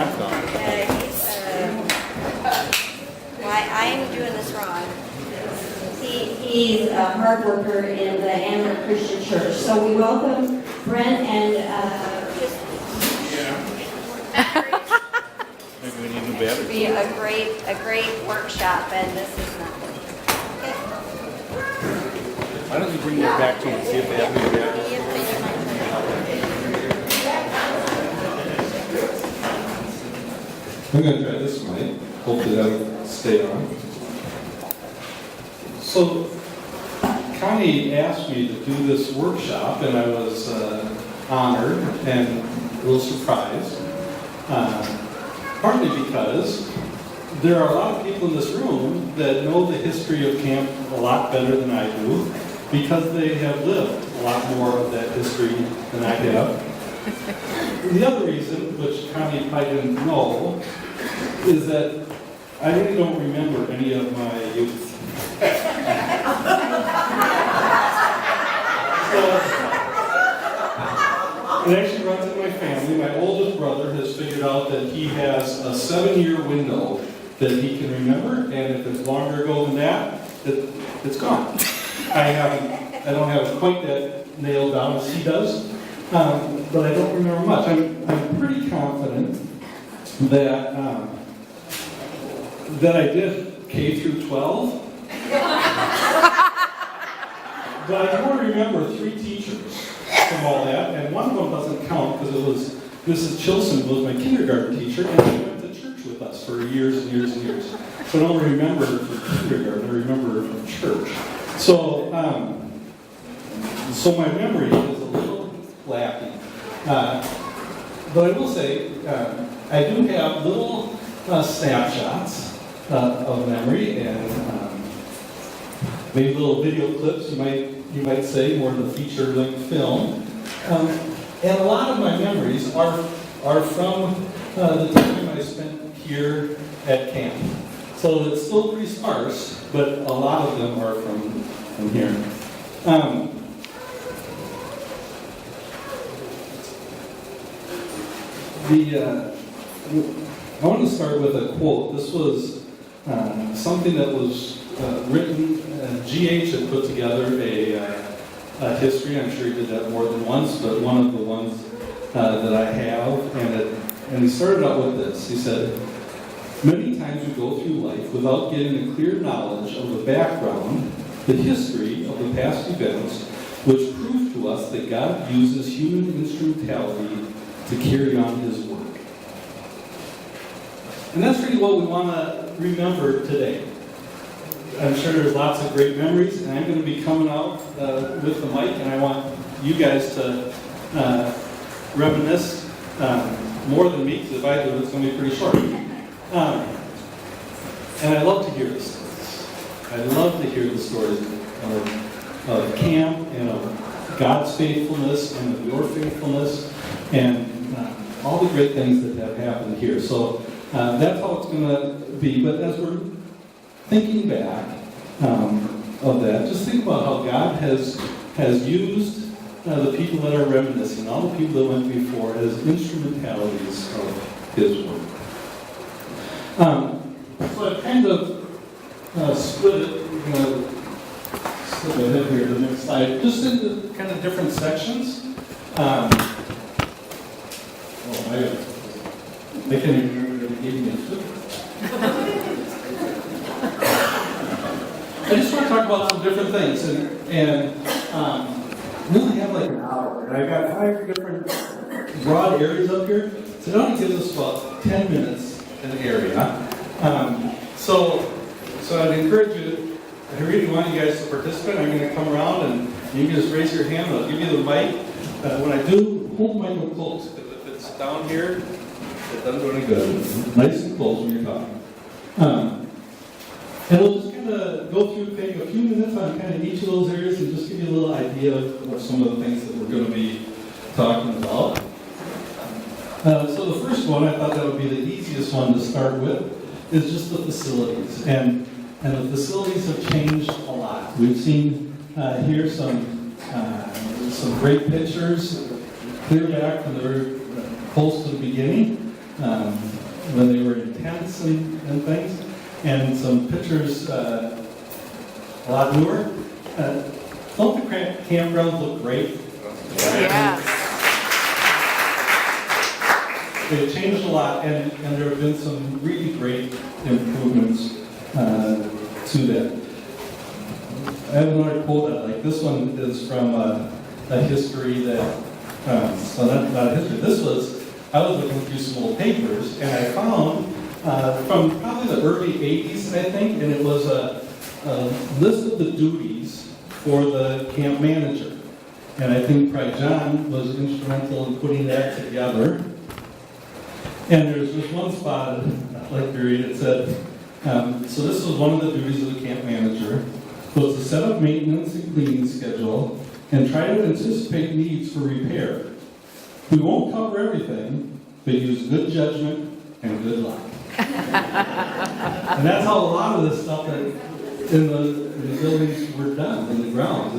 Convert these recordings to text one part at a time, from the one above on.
huh? Why I am doing this wrong. He's a hard worker in the Anglican Christian Church. So we welcome Brent and Maybe we need new batteries. be a great workshop, and this is nothing. Okay. Why don't you bring that back to them and see if they have new batteries? I'm going to try this mic. Hopefully that'll stay on. So, Connie asked me to do this workshop, and I was honored and a little surprised. Partly because there are a lot of people in this room that know the history of camp a lot better than I do, because they have lived a lot more of that history than I have. The other reason, which Connie probably didn't know, is that I really don't remember any of my youth. It actually runs in my family. My oldest brother has figured out that he has a 7-year window that he can remember, and if it's longer ago than that, it's gone. I don't have quite that nailed down as he does, but I don't remember much. I'm pretty confident that I did K through 12. But I do remember 3 teachers from all that, and one of them doesn't count because it was Mrs. Chilson was my kindergarten teacher, and she went to church with us for years and years and years. So I don't remember her from kindergarten, I remember her from church. So, so my memory is a little lacking. But I will say, I do have little snapshots of memory and maybe little video clips, you might say, more than a feature-length film. And a lot of my memories are from the time I spent here at camp. So it's still pretty sparse, but a lot of them are from here. I want to start with a quote. This was something that was written. GH had put together a history. I'm sure he did that more than once, but one of the ones that I have, and he started out with this. He said, "Many times we go through life without getting a clear knowledge of the background, the history of the past events, which prove to us that God uses human instrumentality to carry on His work." And that's really what we want to remember today. I'm sure there's lots of great memories, and I'm going to be coming out with the mic, and I want you guys to reminisce more than me, because if I do, it's going to be pretty short. And I love to hear the stories. I love to hear the stories of camp and of God's faithfulness and of your faithfulness and all the great things that have happened here. So that's how it's going to be. But as we're thinking back of that, just think about how God has used the people that are reminiscing, all the people that went before, as instrumentalities of His work. So I've kind of split it, we're going to slip ahead here to the next slide, just into kind of different sections. I can't even remember the beginning of it. I just want to talk about some different things, and we only have like an hour, and I've got 5 different broad areas up here, so it only gives us about 10 minutes an area. So I'd encourage you, I really want you guys to participate. I'm going to come around, and you can just raise your hand, I'll give you the mic. When I do, hold the mic close, because if it's down here, it doesn't do any good. Nice and close when you're talking. And we'll just kind of go through, take a few minutes on kind of each of those areas and just give you a little idea of some of the things that we're going to be talking about. So the first one, I thought that would be the easiest one to start with, is just the facilities. And the facilities have changed a lot. We've seen here some great pictures, clear back from the very close to the beginning. when they were in tents and things, and some pictures a lot newer. Don't the campgrounds look great? Yeah. They've changed a lot, and there have been some really great improvements to that. I have another quote I like. This one is from a history that, so not a history. This was, I was looking through some old papers, and I found from probably the early 80s, I think, and it was a list of the duties for the camp manager. And I think probably John was instrumental in putting that together. And there's this one spot, I'd like to read, it said, so this was one of the duties of the camp manager, was to set up maintenance and cleaning schedule and try to anticipate needs for repair. We won't cover everything, but use good judgment and good luck. And that's how a lot of this stuff that in the buildings were done, in the grounds,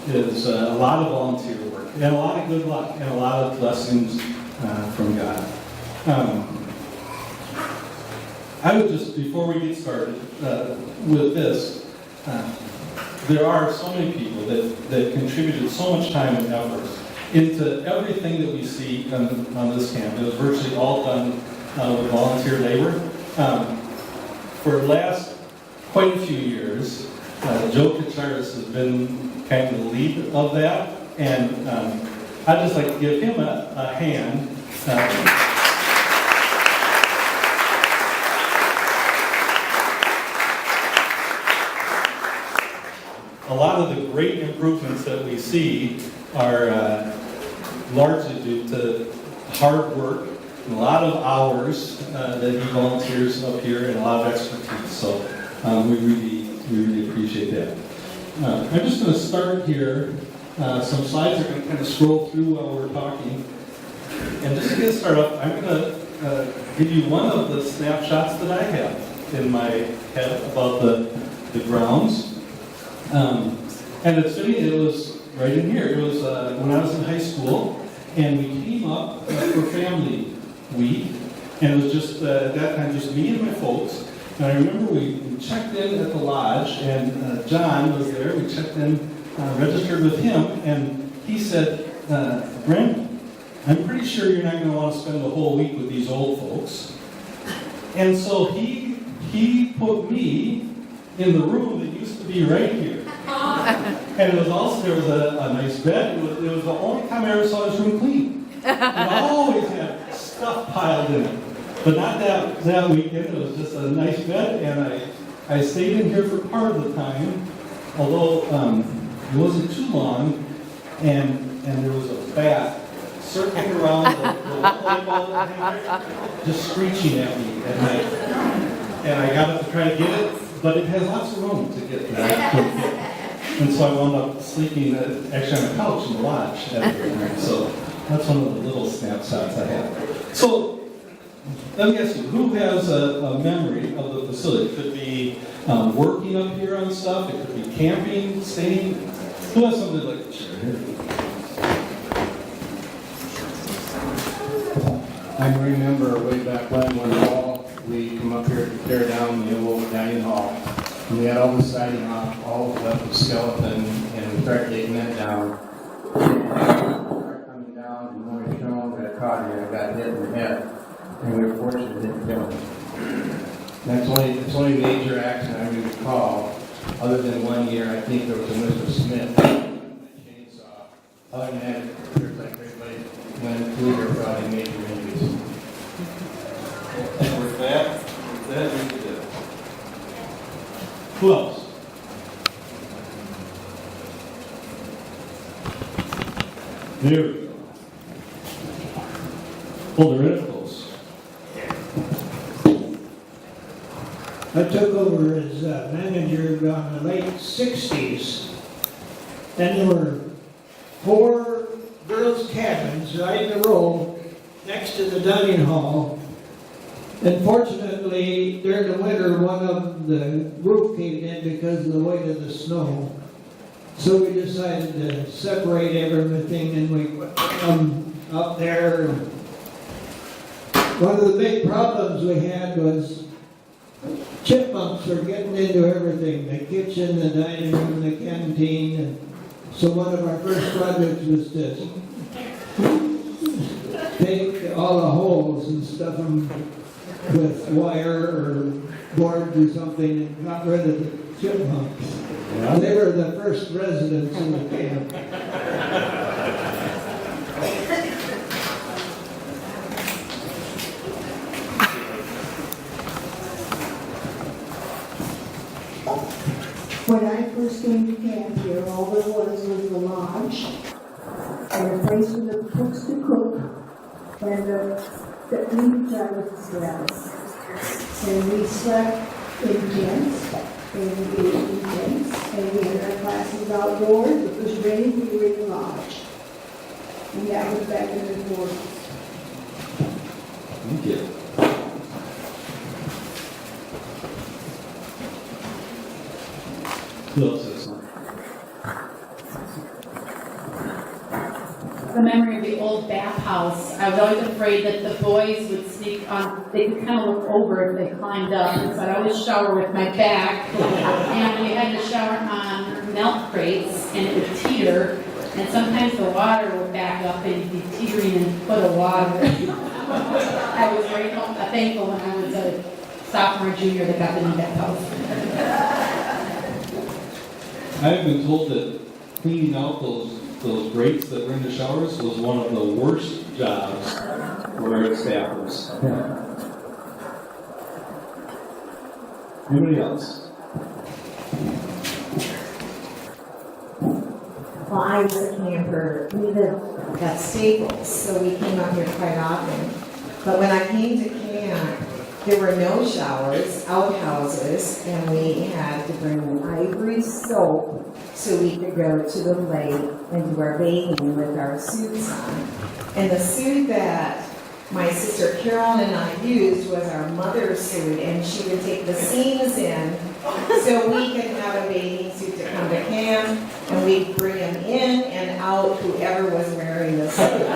is a lot of volunteer work, and a lot of good luck, and a lot of blessings from God. I would just, before we get started with this, there are so many people that contributed so much time and effort into everything that we see on this camp. It was virtually all done with volunteer labor. For the last quite a few years, Joe Kacharis has been kind of the lead of that, and I'd just like to give him a hand. A lot of the great improvements that we see are largely due to hard work, and a lot of hours that he volunteers up here, and a lot of expertise. So we really appreciate that. I'm just going to start here. Some slides are going to kind of scroll through while we're talking. And just to get started up, I'm going to give you one of the snapshots that I have in my head about the grounds. And it's funny, it was right in here. It was when I was in high school, and we came up for family week, and it was just at that time just me and my folks. And I remember we checked in at the lodge, and John was there. We checked in, registered with him, and he said, "Brent, I'm pretty sure you're not going to want to spend the whole week with these old folks." And so he put me in the room that used to be right here. And it was also, there was a nice bed. It was the only time I ever saw this room clean. It always had stuff piled in it. But not that weekend. It was just a nice bed, and I stayed in here for part of the time, although it wasn't too long, and there was a bat circling around the light bulb that hung there, just screeching at me at night. And I got up to try to get it, but it has lots of room to get there. And so I wound up sleeping actually on a couch in the lodge every night. So that's one of the little snapshots I have. So let me ask you, who has a memory of the facility? It could be working up here on stuff. It could be camping, staying. Who has something like to share here? I remember way back when we come up here to tear down the old dining hall. And we had all the siding off, all of the skeleton, and we started taking that down. Coming down, and when we shone, got caught here and got hit in the head. And we were fortunate it didn't kill him. That's the only major accident I can recall. Other than one year, I think there was a Mr. Smith chainsaw. Other than that, it was like everybody went through there for any major injuries. And with that, we did it. Who else? There we go. Hold the red close. I took over as manager in the late 60s. And there were 4 girls' cabins right in a row next to the dining hall. Unfortunately, during the winter, one of the roof caved in because of the weight of the snow. So we decided to separate everything, and we put them up there. One of the big problems we had was chipmunks were getting into everything, the kitchen, the dining room, the canteen. And so one of our first projects was to take all the holes and stuff them with wire or boards or something and got rid of the chipmunks. Yeah. They were the first residents in the camp. When I first came to camp here, all there was the lodge, and a place for the cooks to cook, and the meat was grass. And we slept in tents, and we ate in tents, and we had our classes outdoors. If it was raining, we were in the lodge. And that was back in the 40s. Thank you. Who else has something? The memory of the old bathhouse. I was always afraid that the boys would sneak on, they could kind of look over if they climbed up. And so I'd always shower with my back. And we had to shower on milk crates, and it would teeter. And sometimes the water would back up and you'd be teetering in a foot of water. I was very thankful when I was a sophomore, junior that got the new bathhouse. I have been told that cleaning out those grates that were in the showers was one of the worst jobs for our staffers. Anybody else? Well, I was a camper. We lived at Staples, so we came out here quite often. But when I came to camp, there were no showers, outhouses, and we had to bring an ivory soap so we could go to the lake and do our bathing with our suits on. And the suit that my sister Carolyn and I used was our mother's suit, and she would take the seams in so we could have a bathing suit to come to camp, and we'd bring them in and out, whoever was wearing the suit.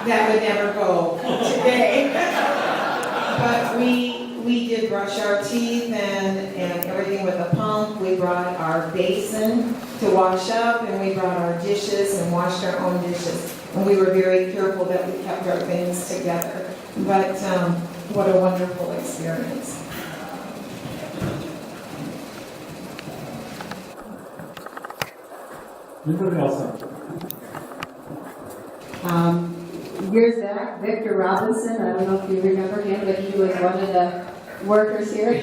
That would never go today. But we did brush our teeth and everything with a pump. We brought our basin to wash up, and we brought our dishes and washed our own dishes. And we were very careful that we kept our things together. But what a wonderful experience. Anybody else? Years back, Victor Robinson, I don't know if you remember him, but he was one of the workers here.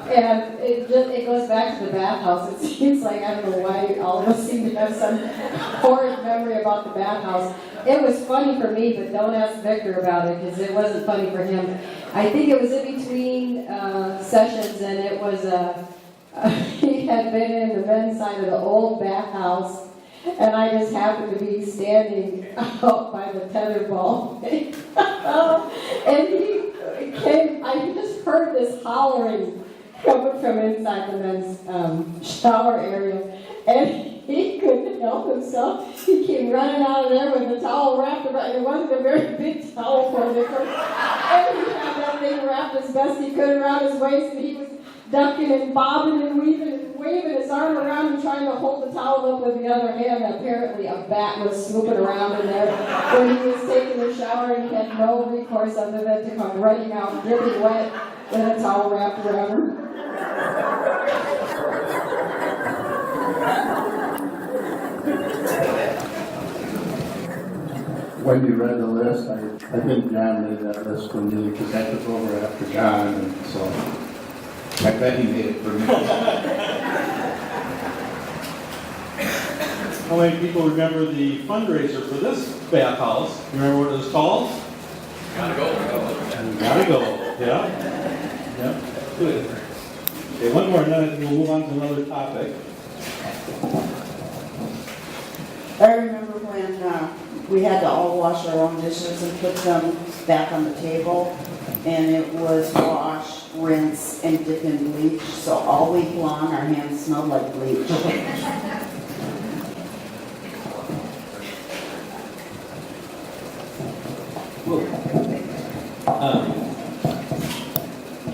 And it goes back to the bathhouse. It seems like, I don't know why all of us seem to have some horrid memory about the bathhouse. It was funny for me, but don't ask Victor about it, because it wasn't funny for him. I think it was in between sessions, and it was he had been in the men's side of the old bathhouse. And I just happened to be standing out by the tetherball. And he came, I just heard this hollering coming from inside the men's shower area. And he couldn't help himself. He came running out of there with a towel wrapped around. It wasn't a very big towel for him. And he had that thing wrapped as best he could around his waist. And he was ducking and bobbing and weaving and waving his arm around and trying to hold the towel up with the other hand. Apparently a bat was swooping around in there when he was taking a shower, and he had no recourse other than to come running out dripping wet with a towel wrapped around him. When you read the list, I think John made that list for me, because I took over after John, and so I bet he made it for me. How many people remember the fundraiser for this bathhouse? You remember what it was called? Gotta go. Gotta go. Yeah. Yeah. Good. Okay, one more, and then we'll move on to another topic. I remember when we had to all wash our own dishes and put them back on the table, and it was wash, rinse, and dip in bleach, so all week long our hands smelled like bleach.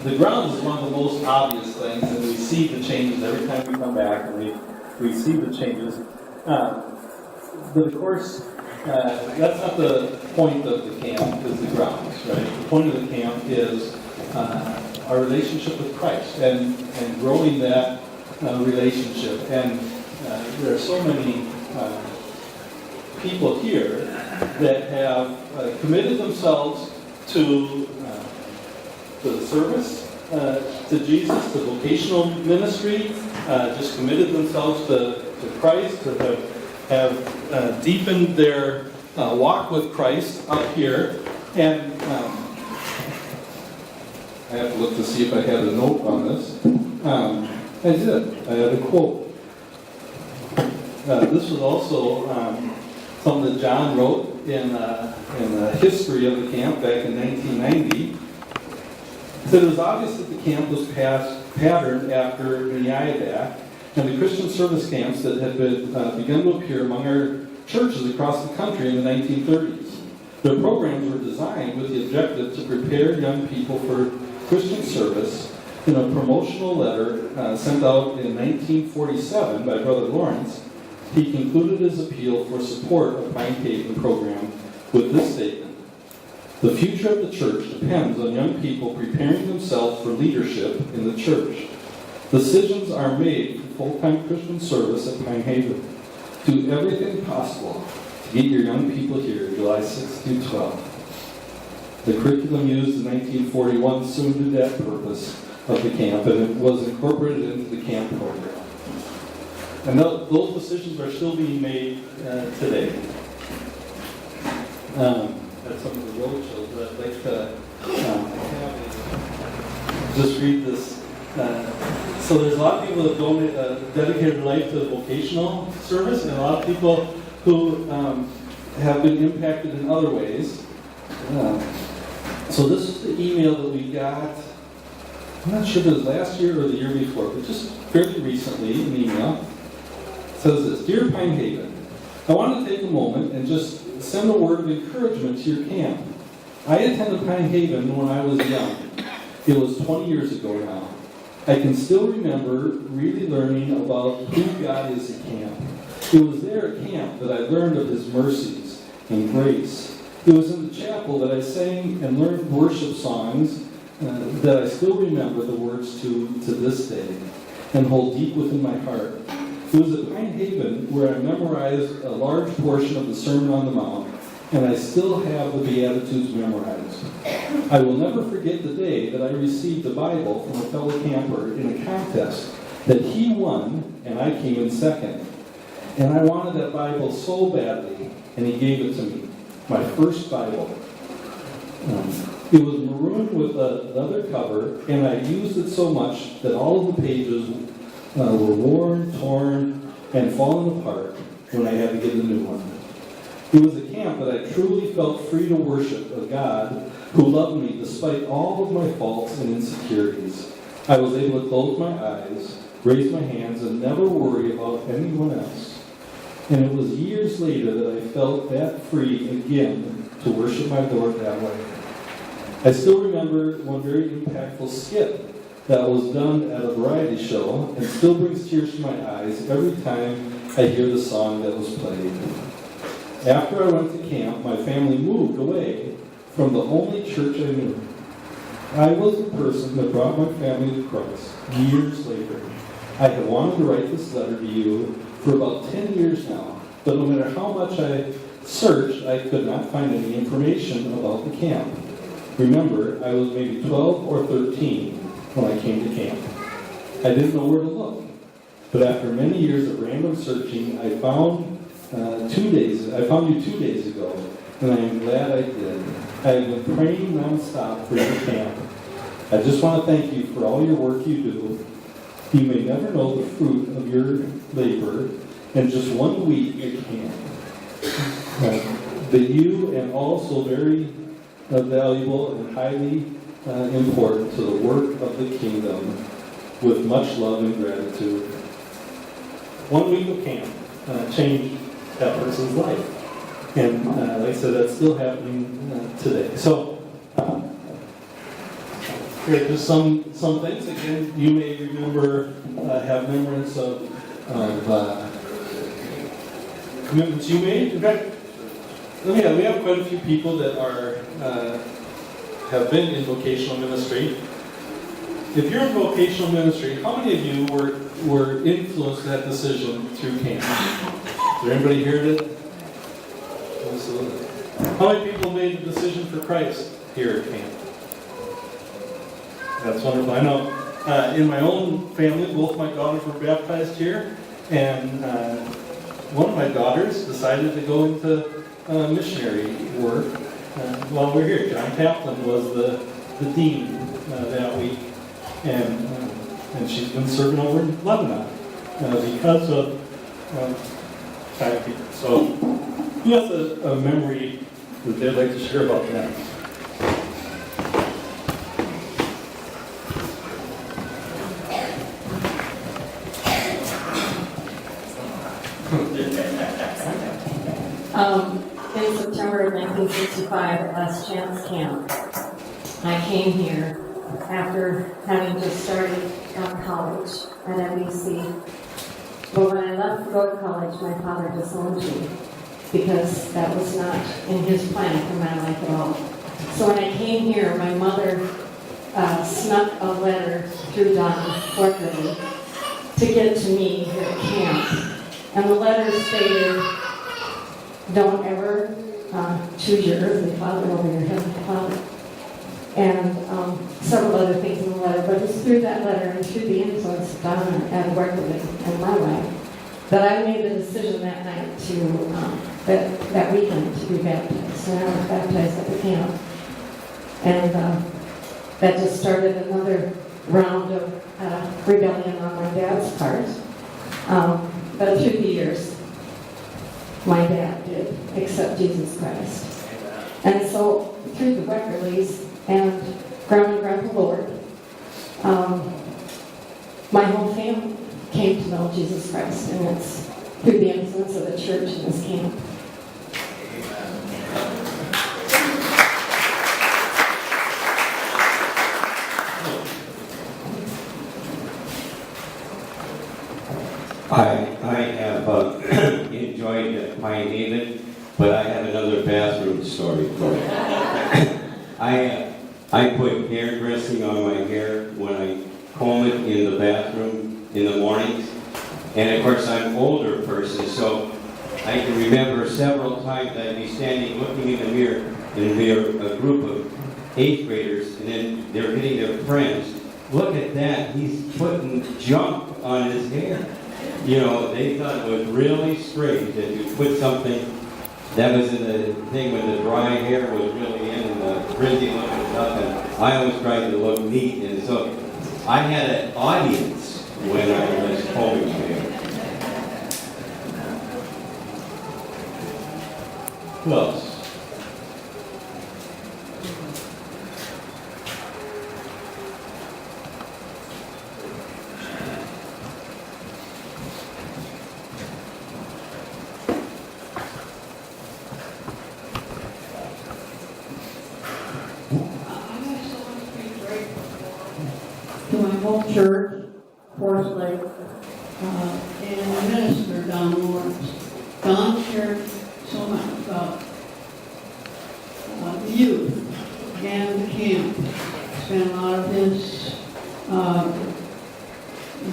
The grounds is one of the most obvious things, and we see the changes every time we come back, and we see the changes. But of course, that's not the point of the camp, is the grounds, right? The point of the camp is our relationship with Christ and growing that relationship. And there are so many people here that have committed themselves to the service to Jesus, to vocational ministry, just committed themselves to Christ, to have deepened their walk with Christ up here. And I have to look to see if I had a note on this. I did. I had a quote. This was also something that John wrote in the history of the camp back in 1990. He said it was obvious that the camp was patterned after the IADAC and the Christian service camps that had begun to appear among our churches across the country in the 1930s. Their programs were designed with the objective to prepare young people for Christian service. In a promotional letter sent out in 1947 by Brother Lawrence, he concluded his appeal for support of Pine Haven program with this statement: "The future of the church depends on young people preparing themselves for leadership in the church. Decisions are made for full-time Christian service at Pine Haven. Do everything possible to get your young people here July 6th through 12th." The curriculum used in 1941 soon did that purpose of the camp, and it was incorporated into the camp program. And those decisions are still being made today. That's some of the road shows, but I'd like to just read this. So there's a lot of people that dedicated their life to vocational service, and a lot of people who have been impacted in other ways. So this is the email that we got. I'm not sure if it was last year or the year before, but just fairly recently, an email. It says this: "Dear Pine Haven, I want to take a moment and just send a word of encouragement to your camp. I attended Pine Haven when I was young. It was 20 years ago now. I can still remember really learning about who God is at camp. It was there at camp that I learned of His mercies and grace. It was in the chapel that I sang and learned worship songs that I still remember the words to this day and hold deep within my heart. It was at Pine Haven where I memorized a large portion of the Sermon on the Mount, and I still have the Beatitudes memorized. I will never forget the day that I received a Bible from a fellow camper in a contest that he won and I came in second. And I wanted that Bible so badly, and he gave it to me. My first Bible. It was maroon with a leather cover, and I used it so much that all of the pages were worn, torn, and fallen apart when I had to get a new one. It was a camp that I truly felt free to worship a God who loved me despite all of my faults and insecurities. I was able to close my eyes, raise my hands, and never worry about anyone else. And it was years later that I felt that free again to worship my Lord that way. I still remember one very impactful skit that was done at a variety show and still brings tears to my eyes every time I hear the song that was played. After I went to camp, my family moved away from the only church I knew. I was the person that brought my family to Christ years later. I have wanted to write this letter to you for about 10 years now, but no matter how much I searched, I could not find any information about the camp. Remember, I was maybe 12 or 13 when I came to camp. I didn't know where to look, but after many years of random searching, I found you 2 days ago, and I am glad I did. I have been praying nonstop for your camp. I just want to thank you for all your work you do. You may never know the fruit of your labor in just 1 week at camp. But you, and also very valuable and highly important to the work of the kingdom, with much love and gratitude." 1 week of camp changed that person's life. And like I said, that's still happening today. So, here are just some things. Again, you may remember, have memories of commitments you made. In fact, we have quite a few people that have been in vocational ministry. If you're in vocational ministry, how many of you were influenced in that decision through camp? Is there anybody here that? Absolutely. How many people made the decision for Christ here at camp? That's wonderful. I know in my own family, both my daughters were baptized here, and one of my daughters decided to go into missionary work while we were here. John Kaplan was the dean that week, and she's been serving over in Lebanon because of time people. So, who has a memory that they'd like to share about that? In September of 1965 at Last Chance Camp, I came here after having just started college at NBC. But when I left to go to college, my father disowned me because that was not in his plan for my life at all. So when I came here, my mother snuck a letter through Don corporately to get to me here at camp. And the letter stated, don't ever choose your earthly father over your heavenly father. And several other things in the letter, but it's through that letter and through the influence of Donna and working in my life that I made the decision that night that weekend to be baptized. And I was baptized at the camp. And that just started another round of rebellion on my dad's part. But through the years, my dad did accept Jesus Christ. And so through the Weckerleys and Grandma and Grandpa Lord, my whole family came to know Jesus Christ, and it's through the influence of the church in this camp. I have enjoyed Pine Haven, but I have another bathroom story for you. I put hairdressing on my hair when I comb it in the bathroom in the mornings. And of course, I'm an older person, so I can remember several times I'd be standing looking in the mirror, and there'd be a group of 8th graders, and then they're hitting their friends. Look at that, he's putting junk on his hair. You know, they thought it was really strange that you put something that was in the thing when the dry hair was really in and the frizzy looking stuff, and I always tried to look neat, and so I had an audience when I was combing my hair. Who else? To my home church, Forest Lake, and the minister, Don Lawrence. Don shared so much about the youth and the camp. Spent a lot of his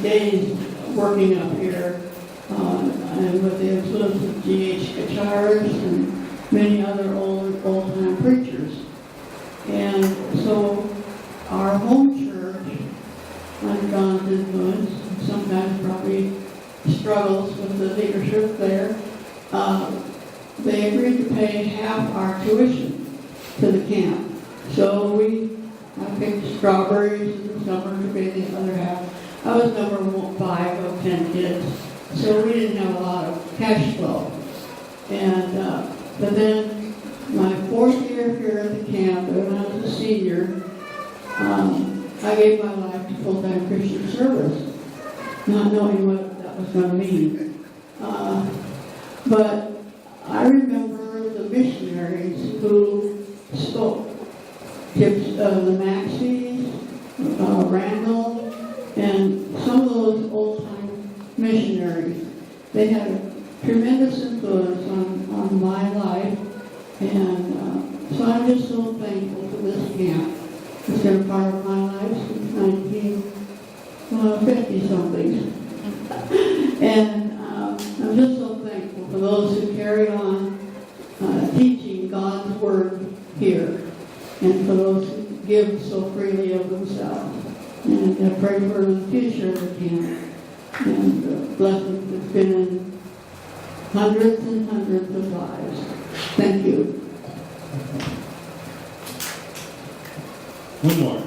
days working up here, and with the influence of G.H. Gachars and many other old-time preachers. And so our home church, under Don's influence, sometimes probably struggles with the leadership there, they agreed to pay half our tuition to the camp. So I picked strawberries in the summer to pay the other half. I was number 5 of 10 kids, so we didn't have a lot of cash flow. And but then my 4th year here at the camp, when I was a senior, I gave my life to full-time Christian service, not knowing what that was going to mean. But I remember missionaries who spoke. The Maxeys, Randall, and some of those old-time missionaries. They had a tremendous influence on my life, and so I'm just so thankful for this camp. It's been a part of my life since 1950-something. And I'm just so thankful for those who carry on teaching God's Word here, and for those who give so freely of themselves. And I pray for the future of the camp, and the blessings that's been in hundreds and hundreds of lives. Thank you. One more.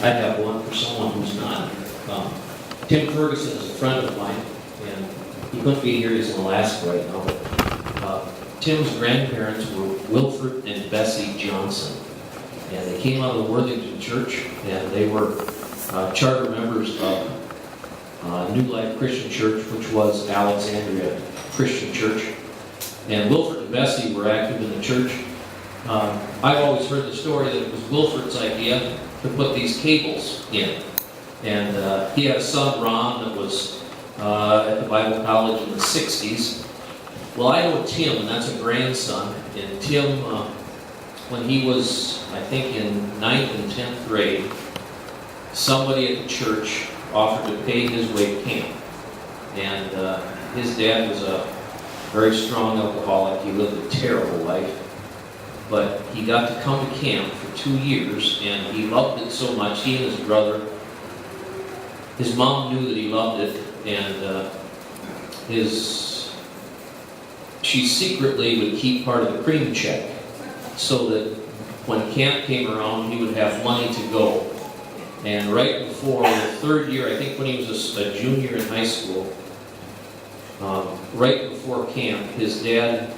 I have one for someone who's not. Tim Ferguson is a friend of mine, and he couldn't be here. He's in Alaska right now. But Tim's grandparents were Wilford and Bessie Johnson, and they came out of the Worthington Church, and they were charter members of New Life Christian Church, which was Alexandria Christian Church. And Wilford and Bessie were active in the church. I've always heard the story that it was Wilford's idea to put these cables in. And he had a son, Ron, that was at the Bible College in the 60s. Well, I know Tim, and that's a grandson. And Tim, when he was, I think, in 9th and 10th grade, somebody at the church offered to pay his way to camp. And his dad was a very strong alcoholic. He lived a terrible life. But he got to come to camp for 2 years, and he loved it so much. He and his brother, his mom knew that he loved it, and she secretly would keep part of the cream check so that when camp came around, he would have money to go. And right before the 3rd year, I think when he was a junior in high school, right before camp, his dad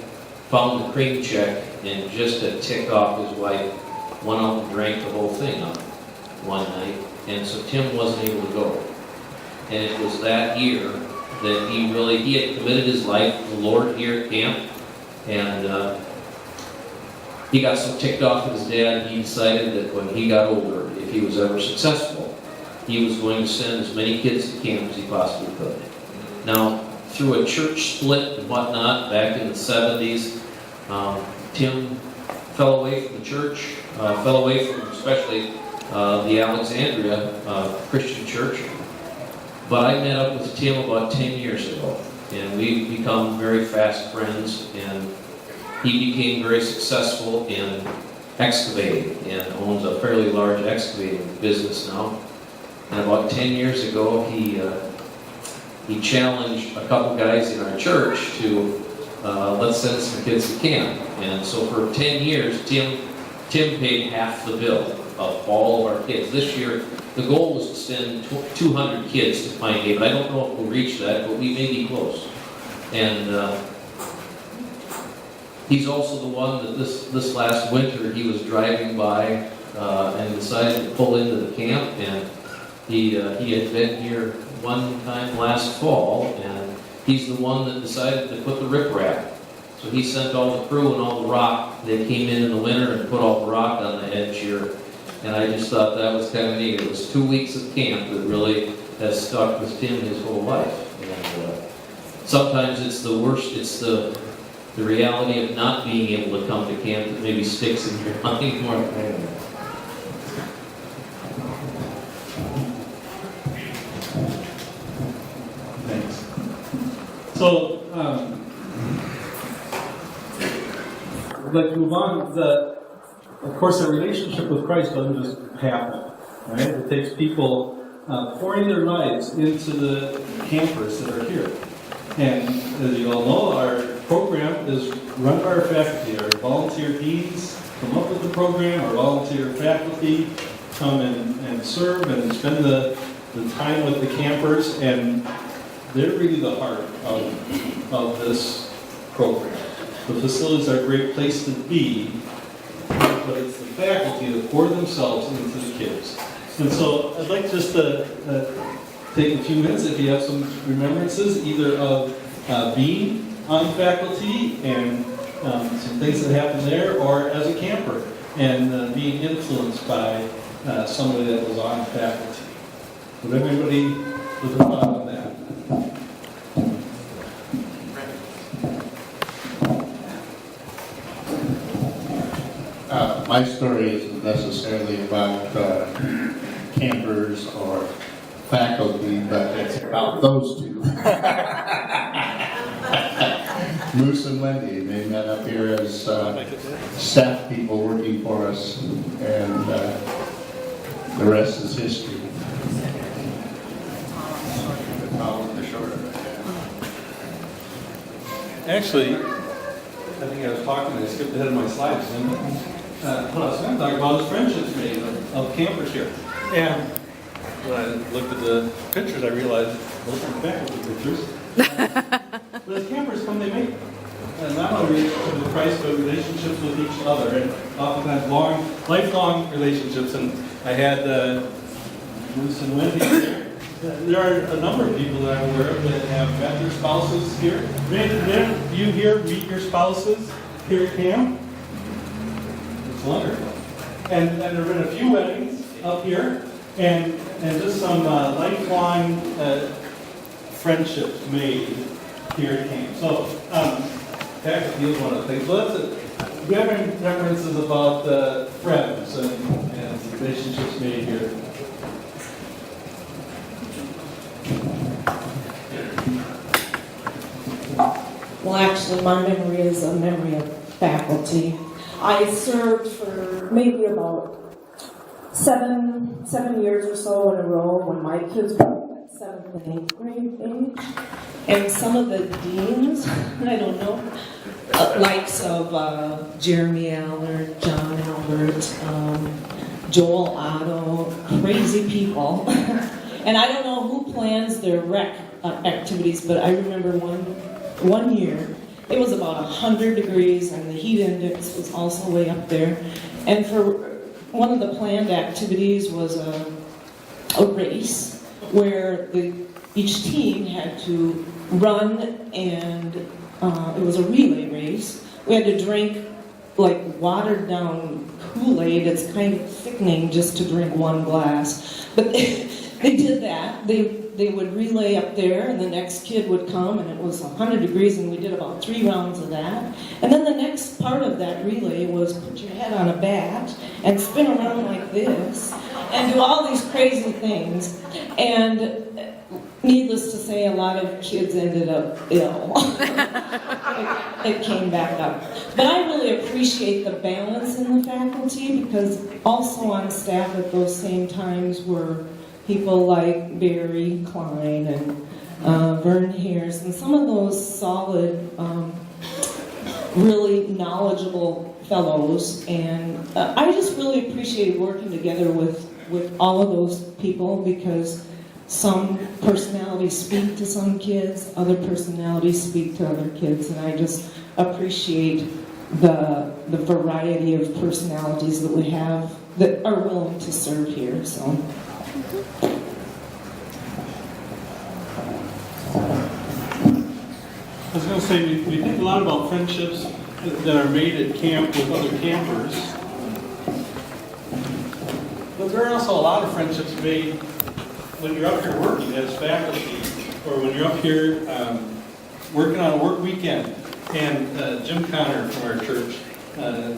found the cream check, and just to tick off his wife, went out and drank the whole thing up one night. And so Tim wasn't able to go. And it was that year that he had committed his life to the Lord here at camp. And he got so ticked off with his dad, he decided that when he got older, if he was ever successful, he was going to send as many kids to camp as he possibly could. Now, through a church split and whatnot back in the 70s, Tim fell away from the church, fell away from especially the Alexandria Christian Church. But I met up with Tim about 10 years ago, and we've become very fast friends, and he became very successful in excavating and owns a fairly large excavating business now. And about 10 years ago, he challenged a couple guys in our church to let's send some kids to camp. And so for 10 years, Tim paid half the bill of all of our kids. This year, the goal was to send 200 kids to Pine Haven. I don't know if we'll reach that, but we may be close. And he's also the one that this last winter, he was driving by and decided to pull into the camp. And he had been here one time last fall, and he's the one that decided to put the riprap. So he sent all the crew and all the rock. They came in the winter and put all the rock on the edge here. And I just thought that was kind of neat. It was 2 weeks of camp that really has stuck with Tim his whole life. And sometimes it's the worst, it's the reality of not being able to come to camp that maybe sticks in your mind more than anything. So, I'd like to move on. Of course, a relationship with Christ doesn't just happen, right? It takes people pouring their lives into the campers that are here. And as you all know, our program is run by our faculty. Our volunteer deans come up with the program. Our volunteer faculty come and serve and spend the time with the campers, and they're really the heart of this program. The facilities are a great place to be, but it's the faculty that pour themselves into the kids. And so I'd like just to take a few minutes if you have some remembrances, either of being on faculty and some things that happened there, or as a camper and being influenced by somebody that was on faculty. Would everybody with a thought on that? My story isn't necessarily about campers or faculty, but it's about those two. Moose and Wendy, they met up here as staff people working for us, and the rest is history. Actually, I think I was talking, I skipped ahead of my slides. What I was going to talk about is friendships made of campers here. And when I looked at the pictures, I realized those are faculty pictures. But as campers come, they make not only relationships with Christ, but relationships with each other, and oftentimes lifelong relationships. And I had Moose and Wendy here. There are a number of people that I'm aware of that have met their spouses here. Did you here meet your spouses here at camp? It's wonderful. And there have been a few weddings up here, and just some lifelong friendships made here at camp. So, faculty is one of the things. We have remembrances about friends and relationships made here. Well, actually, my memory is a memory of faculty. I served for maybe about seven years or so in a row when my kids were at 7th and 8th grade age. And some of the deans, I don't know, likes of Jeremy Allard, John Albert, Joel Otto, crazy people. And I don't know who plans their rec activities, but I remember one year, it was about 100 degrees and the heat index was also way up there. And for one of the planned activities was a race where each team had to run, and it was a relay race. We had to drink like watered down Kool-Aid. It's kind of sickening just to drink one glass. But they did that. They would relay up there, and the next kid would come, and it was 100 degrees, and we did about 3 rounds of that. And then the next part of that relay was put your head on a bat and spin around like this and do all these crazy things. And needless to say, a lot of kids ended up ill. It came back up. But I really appreciate the balance in the faculty, because also on staff at those same times were people like Barry Klein and Vern Harris, and some of those solid, really knowledgeable fellows. And I just really appreciated working together with all of those people, because some personalities speak to some kids, other personalities speak to other kids, and I just appreciate the variety of personalities that we have that are willing to serve here. So. I was going to say, we think a lot about friendships that are made at camp with other campers. But there are also a lot of friendships made when you're up here working as faculty, or when you're up here working on a work weekend. And Jim Connor from our church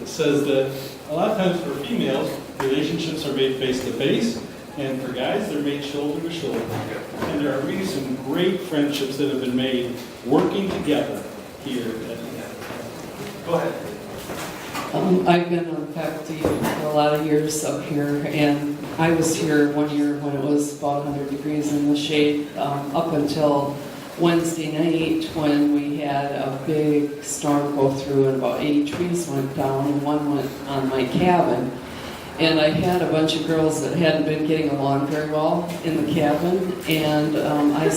says that a lot of times for females, relationships are made face-to-face, and for guys, they're made shoulder-to-shoulder. And there are really some great friendships that have been made working together here at the end. Go ahead. I've been on faculty for a lot of years up here, and I was here one year when it was about 100 degrees in the shade, up until Wednesday night when we had a big storm go through and about 80 trees went down, and one went on my cabin. And I had a bunch of girls that hadn't been getting along very well in the cabin, and I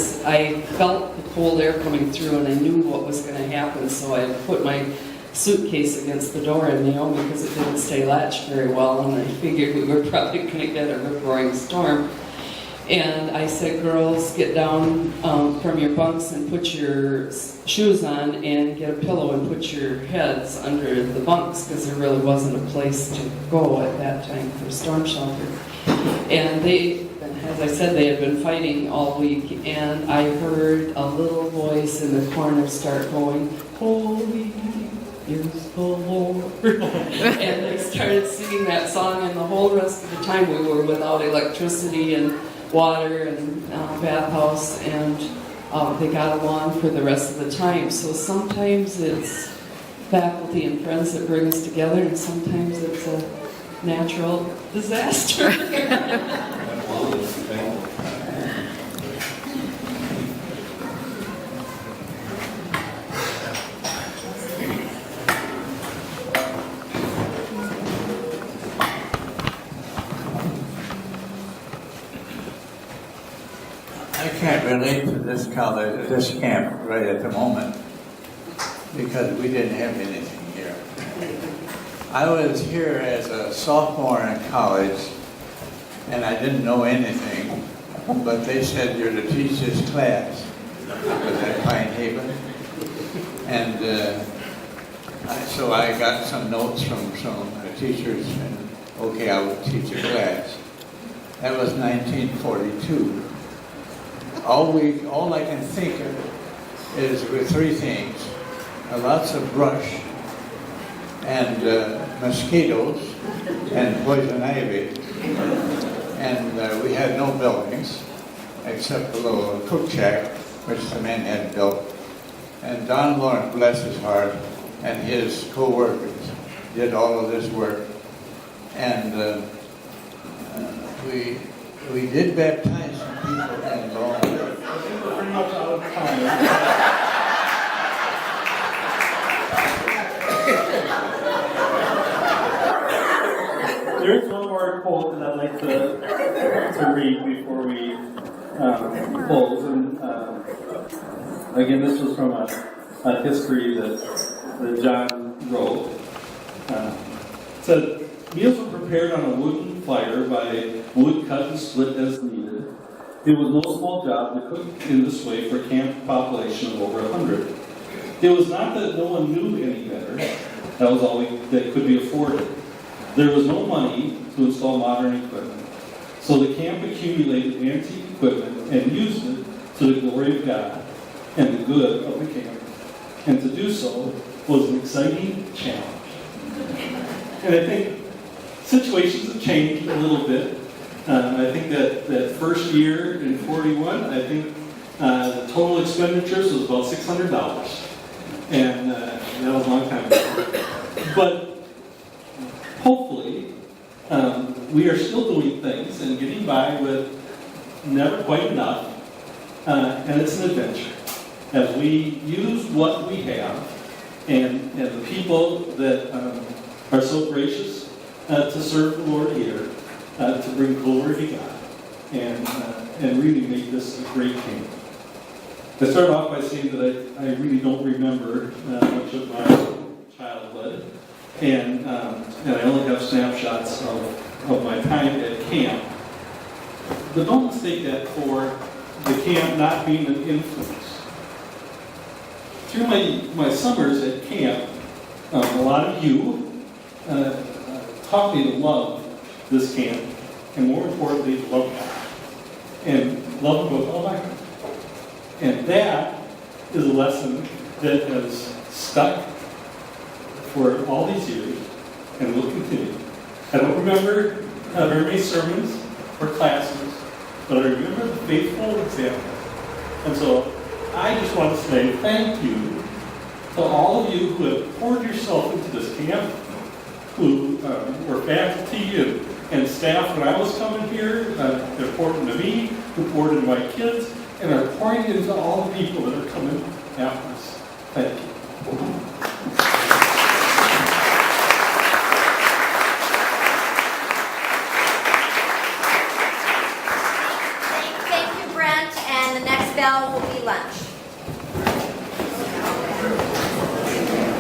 felt the cold air coming through, and I knew what was going to happen, so I put my suitcase against the door in Naomi because it didn't stay latched very well, and I figured we were probably going to get a rip-roaring storm. And I said, girls, get down from your bunks and put your shoes on and get a pillow and put your heads under the bunks, because there really wasn't a place to go at that time for storm shelter. And they, as I said, they had been fighting all week, and I heard a little voice in the corner start going, "Holy is the Lord." And they started singing that song, and the whole rest of the time we were without electricity and water and bathhouse, and they got along for the rest of the time. So sometimes it's faculty and friends that bring us together, and sometimes it's a natural disaster. I can't relate to this college, this camp right at the moment, because we didn't have anything here. I was here as a sophomore in college, and I didn't know anything, but they said you're to teach this class. I was at Pine Haven, and so I got some notes from some teachers, and okay, I would teach a class. That was 1942. All I can think of is with three things: lots of brush, and mosquitoes, and poison ivy. And we had no buildings, except a little cook shack, which the men had built. And Don Lawrence, bless his heart, and his co-workers did all of this work. And we did baptize some people in Long Beach. We're pretty much out of time. There's one more quote that I'd like to read before we close. And again, this was from a history that John wrote. It said, "Meals were prepared on a wooden fire by wood cut and split as needed. It was no small job to cook in this way for a camp population of over 100. It was not that no one knew any better. That was all that could be afforded. There was no money to install modern equipment. So the camp accumulated antique equipment and used it to the glory of God and the good of the camp. And to do so was an exciting challenge." And I think situations have changed a little bit. I think that first year in 41, I think the total expenditures was about $600. And that was a long time ago. But hopefully, we are still doing things and getting by with never quite enough. And it's an adventure. As we use what we have, and the people that are so gracious to serve the Lord here, to bring glory to God, and really make this a great camp. I start off by saying that I really don't remember much of my childhood, and I only have snapshots of my time at camp. But don't mistake that for the camp not being an influence. Through my summers at camp, a lot of you taught me to love this camp, and more importantly, to love God. And love Him with all my heart. And that is a lesson that has stuck for all these years, and will continue. I don't remember very many sermons or classes, but I remember the faithful example. And so I just want to say thank you to all of you who have poured yourself into this camp, who were faculty and staff when I was coming here. They're poured into me, who poured into my kids, and are pouring into all the people that are coming after us. Thank you.